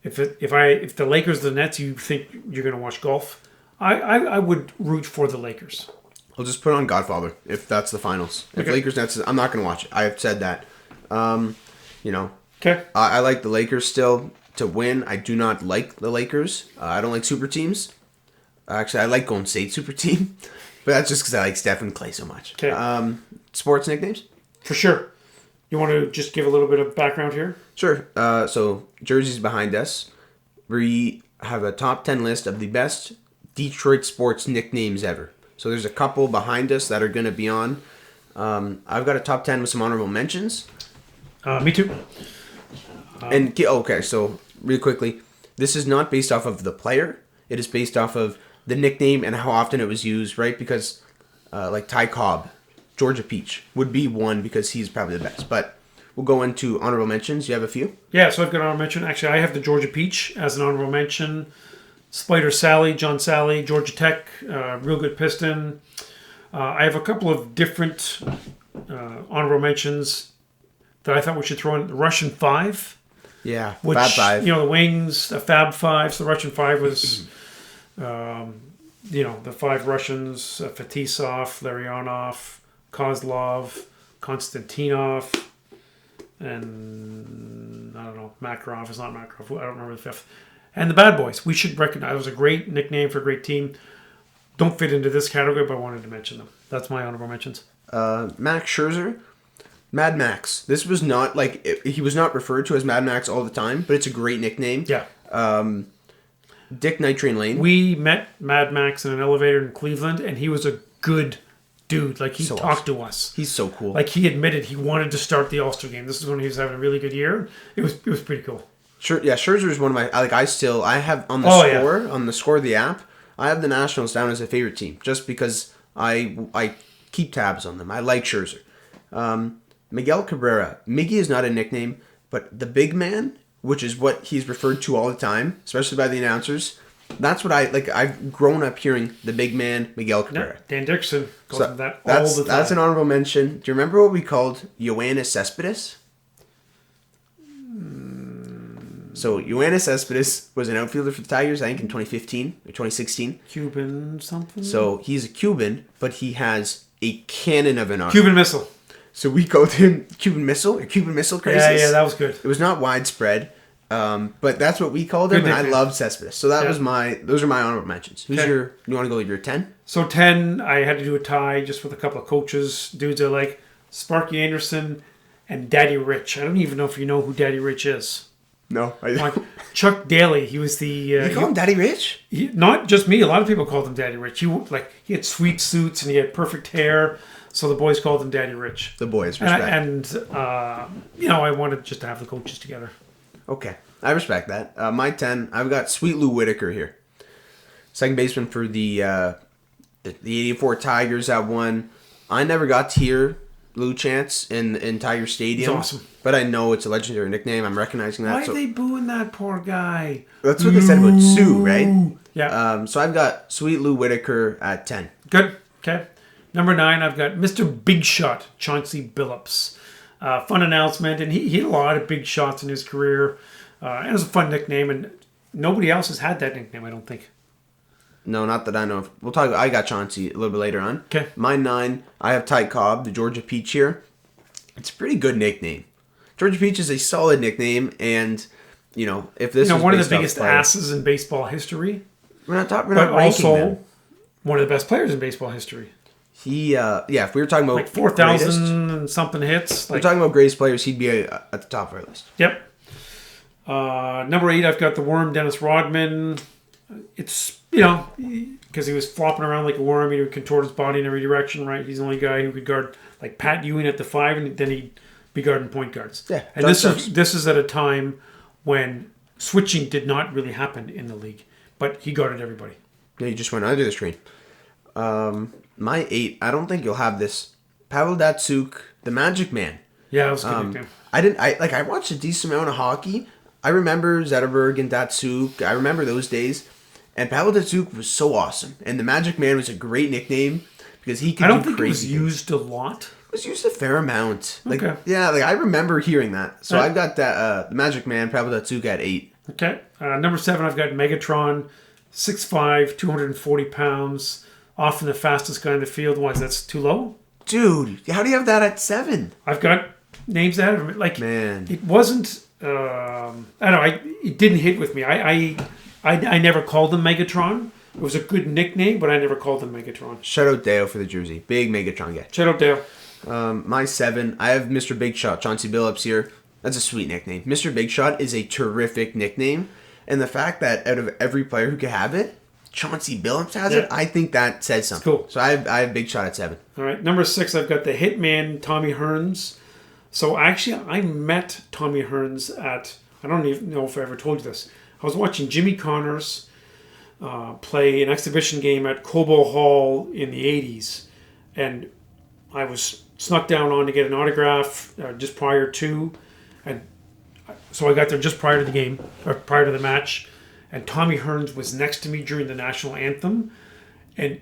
if the Lakers, the Nets, you think you're going to watch golf, I would root for the Lakers. I'll just put on Godfather if that's the finals. If Lakers Nets, I'm not going to watch it. I have said that. Okay. I like the Lakers still to win. I do not like the Lakers. I don't like super teams. Actually, I like Golden State super team, but that's just because I like Steph and Clay so much. Okay. Sports nicknames? For sure. You want to just give a little bit of background here? Sure. So jerseys behind us. We have a top 10 list of the best Detroit sports nicknames ever. So there's a couple behind us that are going to be on. I've got a top 10 with some honorable mentions. Me too. Okay, so really quickly, this is not based off of the player. It is based off of the nickname and how often it was used, right? Because like Ty Cobb, Georgia Peach would be one because he's probably the best. But we'll go into honorable mentions. You have a few? Yeah, so I've got an honorable mention. Actually, I have the Georgia Peach as an honorable mention. Spider Sally, John Sally, Georgia Tech, real good Piston. I have a couple of different honorable mentions that I thought we should throw in. The Russian Five. Yeah, which, Fab Five. The Wings, the Fab Five. So the Russian Five was, the five Russians, Fetisov, Larionov, Kozlov, Konstantinov, and I don't know, Makarov. It's not Makarov. I don't remember the fifth. And the Bad Boys. We should recognize. It was a great nickname for a great team. Don't fit into this category, but I wanted to mention them. That's my honorable mentions. Max Scherzer. Mad Max. This was not he was not referred to as Mad Max all the time, but it's a great nickname. Yeah. Dick Nitrain Lane. We met Mad Max in an elevator in Cleveland, and he was a good dude. Like, he talked to us. He's so cool. Like, he admitted he wanted to start the All-Star game. This is when he was having a really good year. It was pretty cool. Sure. Yeah, Scherzer is one of my. I have on the score of the app. I have the Nationals down as a favorite team just because I keep tabs on them. I like Scherzer. Miguel Cabrera. Miggy is not a nickname, but the big man, which is what he's referred to all the time, especially by the announcers. That's what I like. I've grown up hearing the big man, Miguel Cabrera. Yeah, Dan Dixon calls him that all the time. That's an honorable mention. Do you remember what we called Yoenis Cespedes? So Yoenis Cespedes was an outfielder for the Tigers, I think, in 2015 or 2016. Cuban something? So he's a Cuban, but he has a cannon of an arm. Cuban Missile. So we called him Cuban Missile or Cuban Missile Crisis. Yeah, that was good. It was not widespread, but that's what we called him, and I loved Cespedes. So those are my honorable mentions. You want to go with your 10? So 10, I had to do a tie just with a couple of coaches. Dudes I like, Sparky Anderson and Daddy Rich. I don't even know if you know who Daddy Rich is. No, I don't. Chuck Daly, he was the... you call him Daddy Rich? Not just me. A lot of people called him Daddy Rich. He had sweet suits and he had perfect hair. So the boys called him Daddy Rich. The boys, respect. I wanted just to have the coaches together. Okay, I respect that. My 10, I've got Sweet Lou Whitaker here. Second baseman for the 84 Tigers that won. I never got to hear Lou chants in Tiger Stadium. It's awesome. But I know it's a legendary nickname. I'm recognizing that. Why are they booing that poor guy? That's what they said about Sue, right? Yeah. So I've got Sweet Lou Whitaker at 10. Good. Okay. Number 9, I've got Mr. Big Shot, Chauncey Billups. Fun announcement, and he had a lot of big shots in his career. And it was a fun nickname, and nobody else has had that nickname, I don't think. No, not that I know of. We'll talk. I got Chauncey a little bit later on. Okay. My 9, I have Ty Cobb, the Georgia Peach here. It's a pretty good nickname. Georgia Peach is a solid nickname, and if this is one of the biggest asses in baseball history. We're not ranking also them. One of the best players in baseball history. If we were talking about like 4,000 and something hits. We're talking about greatest players, he'd be at the top of our list. Yep. Number 8, I've got the Worm, Dennis Rodman. It's, because he was flopping around like a worm. He would contort his body in every direction, right? He's the only guy who could guard, like Pat Ewing at the 5, and then he'd be guarding point guards. Yeah. And this is at a time when switching did not really happen in the league, but he guarded everybody. Yeah, you just went under the screen. My 8, I don't think you'll have this. Pavel Datsyuk, the Magic Man. Yeah, that was a good nickname. I watched a decent amount of hockey. I remember Zetterberg and Datsyuk. I remember those days. And Pavel Datsyuk was so awesome. And the Magic Man was a great nickname because he could I don't do think it was crazy used a lot. It was used a fair amount. Okay. Yeah, I remember hearing that. So Right. I've got that the Magic Man, Pavel Datsyuk at 8. Okay. Number 7, I've got Megatron, 6'5", 240 pounds, often the fastest guy in the field. Why, that's too low? Dude, how do you have that at 7? I've got names ahead of him. Like, Man. it wasn't, I don't know, it didn't hit with me. I never called him Megatron. It was a good nickname, but I never called him Megatron. Shout out Dale for the jersey. Big Megatron guy. Shout out Dale. My 7, I have Mr. Big Shot, Chauncey Billups here. That's a sweet nickname. Mr. Big Shot is a terrific nickname. And the fact that out of every player who could have it, Chauncey Billups has it, I think that says something. Cool. So I have Big Shot at 7. All right. Number 6, I've got the Hitman, Tommy Hearns. So actually, I met Tommy Hearns at, I don't even know if I ever told you this. I was watching Jimmy Connors play an exhibition game at Cobo Hall in the 80s. And I was snuck down on to get an autograph just prior to. And so I got there just prior to the game, or prior to the match. And Tommy Hearns was next to me during the national anthem. And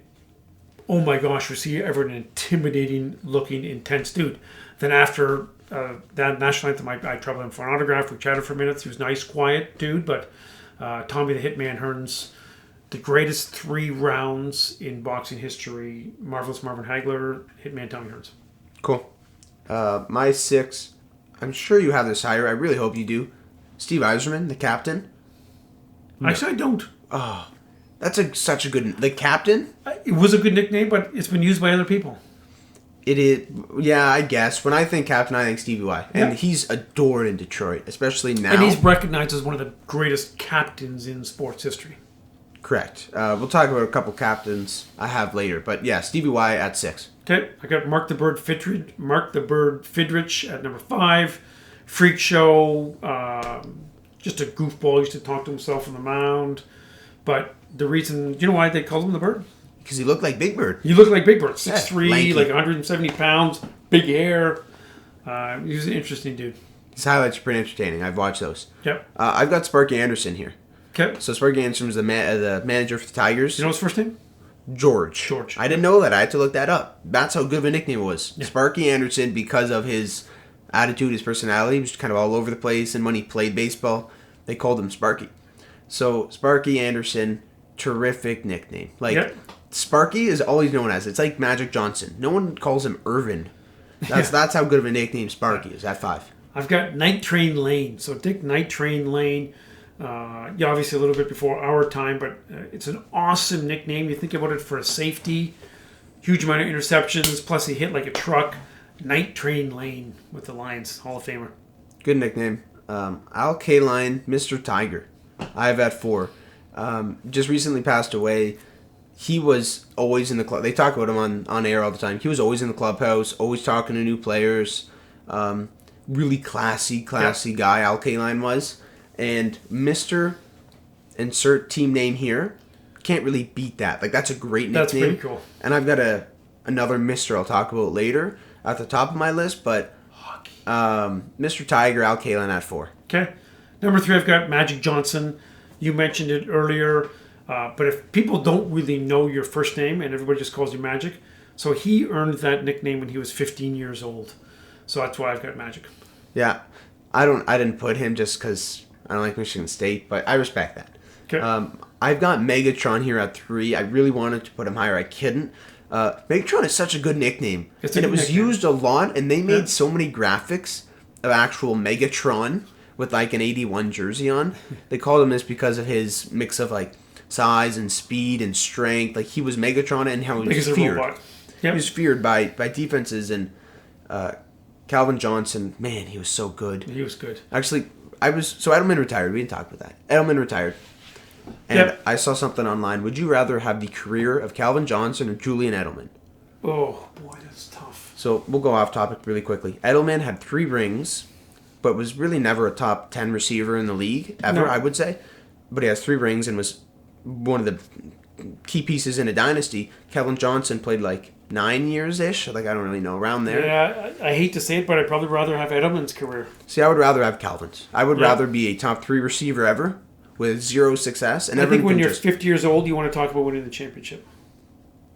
oh my gosh, was he ever an intimidating looking, intense dude. Then after that national anthem, I troubled him for an autograph. We chatted for minutes. He was a nice, quiet dude. But Tommy the Hitman Hearns, the greatest 3 rounds in boxing history. Marvelous Marvin Hagler, Hitman Tommy Hearns. Cool. My 6, I'm sure you have this higher. I really hope you do. Steve Yzerman, the captain. Actually, I don't. That's such a good... The captain? It was a good nickname, but it's been used by other people. It is... Yeah, I guess. When I think captain, I think Stevie Y. And Yeah. he's adored in Detroit, especially now. And he's recognized as one of the greatest captains in sports history. Correct. We'll talk about a couple captains I have later. But yeah, Stevie Y at 6. Okay, I got Mark the Bird Fidrich at number 5. Freak Show, just a goofball. He used to talk to himself on the mound. But the reason, you know why they called him the Bird? Because he looked like Big Bird. He looked like Big Bird. 6'3", lanky. like 170 pounds, big hair. He was an interesting dude. His highlights are pretty entertaining. I've watched those. Yep. I've got Sparky Anderson here. Okay. So Sparky Anderson was the manager for the Tigers. You know his first name? George. I didn't know that. I had to look that up. That's how good of a nickname it was. Yeah. Sparky Anderson, because of his attitude, his personality, he was kind of all over the place. And when he played baseball, they called him Sparky. So Sparky Anderson, terrific nickname. Like Sparky is always known as. It's like Magic Johnson. No one calls him Irvin. That's how good of a nickname Sparky is at 5. I've got Night Train Lane. So Dick Night Train Lane. Obviously a little bit before our time, but it's an awesome nickname. You think about it for a safety, huge amount of interceptions, plus he hit like a truck. Night Train Lane with the Lions, Hall of Famer. Good nickname. Al Kaline, Mr. Tiger. I have at 4. Just recently passed away. He was always in the club. They talk about him on air all the time. He was always in the clubhouse, always talking to new players. Really classy guy, Al Kaline was. And Mr. Insert team name here, can't really beat that. Like, that's a great nickname. That's pretty cool. And I've got another Mr. I'll talk about later at the top of my list, but Mr. Tiger, Al Kaline at 4. Okay. Number 3, I've got Magic Johnson. You mentioned it earlier, but if people don't really know your first name and everybody just calls you Magic, so he earned that nickname when he was 15 years old. So that's why I've got Magic. Yeah. I didn't put him just because I don't like Michigan State, but I respect that. Okay. I've got Megatron here at 3. I really wanted to put him higher. I couldn't. Megatron is such a good nickname. It was used a lot, and they made so many graphics of actual Megatron with like an 81 jersey on. They called him this because of his mix of like size and speed and strength. Like he was Megatron and how he was feared. Yep. He was feared by defenses, and Calvin Johnson, man, he was so good. He was good. Actually, Edelman retired. We didn't talk about that. Edelman retired. And I saw something online. Would you rather have the career of Calvin Johnson or Julian Edelman? Oh, boy, that's tough. So we'll go off topic really quickly. Edelman had 3 rings, but was really never a top 10 receiver in the league, ever, I would say. But he has 3 rings and was one of the key pieces in a dynasty. Kevin Johnson played like 9 years-ish. Like, I don't really know, around there. Yeah, I hate to say it, but I'd probably rather have Edelman's career. See, I would rather have Calvin's. I would rather be a top 3 receiver ever with 0 success. And I think when you're 50 years old, you want to talk about winning the championship.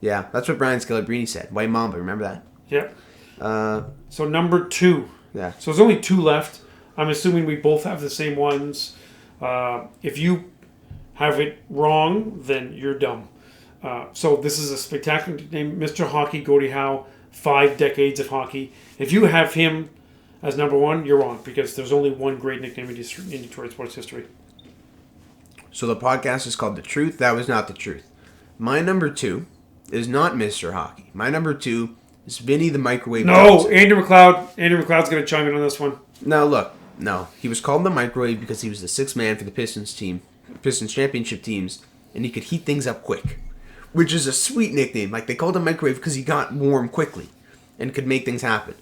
Yeah, that's what Brian Scalabrine said. White Mamba, remember that? Yeah. So number 2. Yeah. So there's only 2 left. I'm assuming we both have the same ones. If you have it wrong, then you're dumb. So this is a spectacular name, Mr. Hockey, Gordie Howe, 5 decades of hockey. If you have him as number 1, you're wrong, because there's only one great nickname in Detroit sports history. So the podcast is called The Truth. That was not the truth. My number 2 is not Mr. Hockey. My number 2 is Vinny the Microwave Johnson. Andrew McLeod. Andrew McLeod's going to chime in on this one. Now look, no. He was called the Microwave because he was the 6th man for the Pistons championship teams, and he could heat things up quick. Which is a sweet nickname. Like, they called him Microwave because he got warm quickly and could make things happen.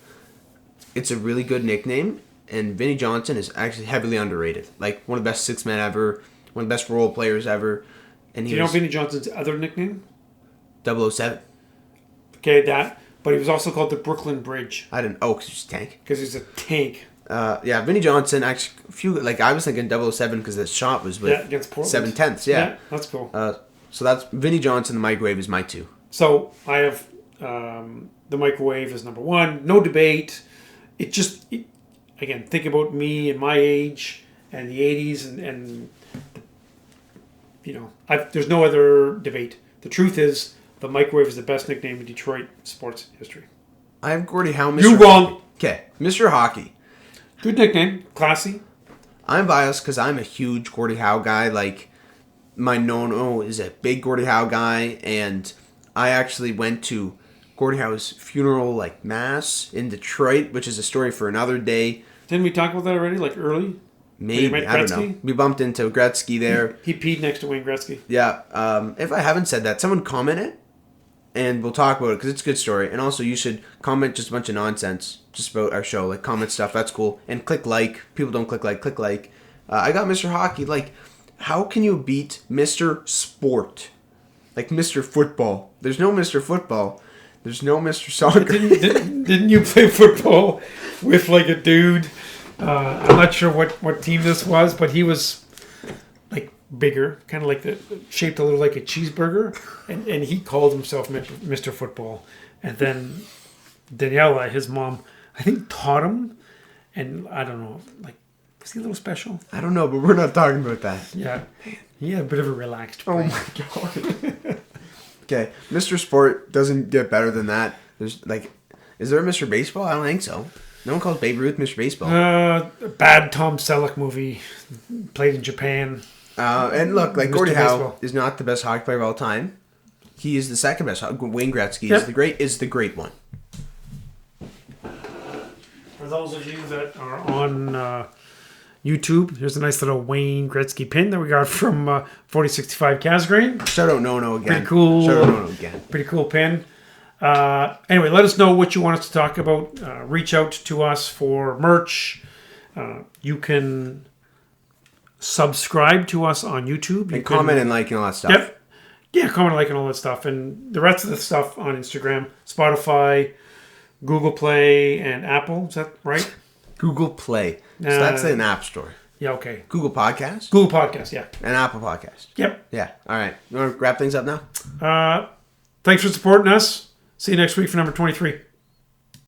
It's a really good nickname, and Vinny Johnson is actually heavily underrated. Like, one of the best 6 men ever, one of the best role players ever. And Do you know Vinny Johnson's other nickname? 007. Okay, that. But he was also called the Brooklyn Bridge. I didn't. Oh, because he's a tank. Because he's a tank. Yeah, Vinny Johnson, actually, I was thinking 007 because the shot was with against Portland. 7/10. Yeah, that's cool. So that's Vinny Johnson, the Microwave, is my 2. So I have the Microwave as number 1. No debate. Again, think about me and my age and the 80s and there's no other debate. The truth is, the Microwave is the best nickname in Detroit sports history. I have Gordie Howe. You're wrong. Okay, Mr. Hockey. Good nickname. Classy. I'm biased because I'm a huge Gordie Howe guy. Like, my nono is a big Gordie Howe guy, and I actually went to Gordie Howe's funeral, like, mass in Detroit, which is a story for another day. Didn't we talk about that already, like, early? Maybe, I don't know. We bumped into Gretzky there. He peed next to Wayne Gretzky. Yeah, if I haven't said that, someone comment it, and we'll talk about it, because it's a good story. And also, you should comment just a bunch of nonsense just about our show. Like, comment stuff, that's cool. And click like. People don't click like. I got Mr. Hockey. Like, how can you beat Mr. Sport? Like, Mr. Football. There's no Mr. Football. There's no Mr. Soccer. Didn't you play football with, like, a dude? I'm not sure what team this was, but he was, like, bigger, kind of like shaped a little like a cheeseburger, and he called himself Mr. Football. And then Daniela, his mom, I think taught him, and I don't know, like, was he a little special? I don't know, but we're not talking about that. Yeah, he had a bit of a relaxed brain. Oh my god. Okay, Mr. Sport doesn't get better than that. There's, like, is there a Mr. Baseball? I don't think so. No one calls Babe Ruth Mr. Baseball. A bad Tom Selleck movie, played in Japan. And look, like, Gordie Howe is not the best hockey player of all time. He is the second best. Wayne Gretzky is the great one. For those of you that are on YouTube, here's a nice little Wayne Gretzky pin that we got from 4065 Casgrain. Shout out No again. Pretty cool. Shout out No again. Pretty cool pin. Anyway, let us know what you want us to talk about. Reach out to us for merch. You can subscribe to us on YouTube. And comment and like and all that stuff. Yep. Yeah, comment, like, and all that stuff. And the rest of the stuff on Instagram, Spotify, Google Play, and Apple. Is that right? Google Play. So that's an app store. Yeah, okay. Google Podcast? Google Podcast, yeah. And Apple Podcast. Yep. Yeah. All right. You want to wrap things up now? Thanks for supporting us. See you next week for number 23.